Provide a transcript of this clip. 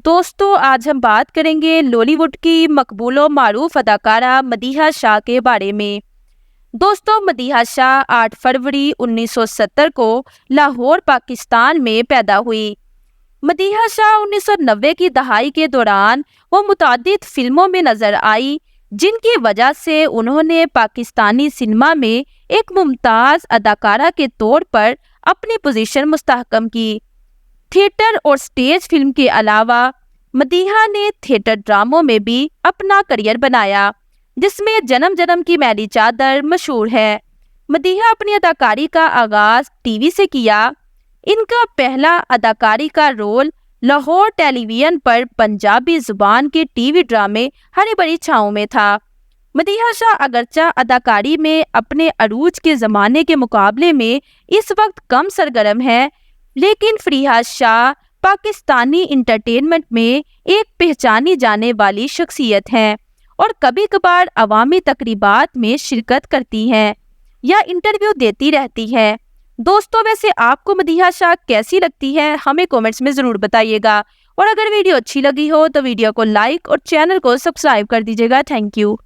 दोस्तों आज हम बात करेंगे लॉलीवुड की मकबूल और मारूफ अदाकारा मदीहा शाह के बारे में। दोस्तों मदीहा शाह 8 फरवरी 1970 को लाहौर पाकिस्तान में पैदा हुई। मदीहा शाह 1990 की दहाई के दौरान वो मुतादिद फिल्मों में नजर आई, जिनकी वजह से उन्होंने पाकिस्तानी सिनेमा में एक मुमताज़ अदाकारा के तौर पर अपनी पोजीशन मुस्तहकम की। थिएटर और स्टेज फिल्म के अलावा मदीहा ने थिएटर ड्रामों में भी अपना करियर बनाया, जिसमें जन्म जन्म की मैली चादर मशहूर है। मदीहा अपनी अदाकारी का आगाज टीवी से किया। इनका पहला अदाकारी का रोल लाहौर टेलीविजन पर पंजाबी जुबान के टीवी ड्रामे हरी भरी छाँव में था। मदीहा शाह अगरचा अदाकारी में अपने अरूज के ज़माने के मुकाबले में इस वक्त कम सरगर्म है, लेकिन फरीहाद शाह पाकिस्तानी इंटरटेनमेंट में एक पहचानी जाने वाली शख्सियत हैं और कभी कभार अवामी तकरीबात में शिरकत करती हैं या इंटरव्यू देती रहती हैं। दोस्तों वैसे आपको मदीहा शाह कैसी लगती है, हमें कमेंट्स में ज़रूर बताइएगा। और अगर वीडियो अच्छी लगी हो तो वीडियो को लाइक और चैनल को सब्सक्राइब कर दीजिएगा। Thank you.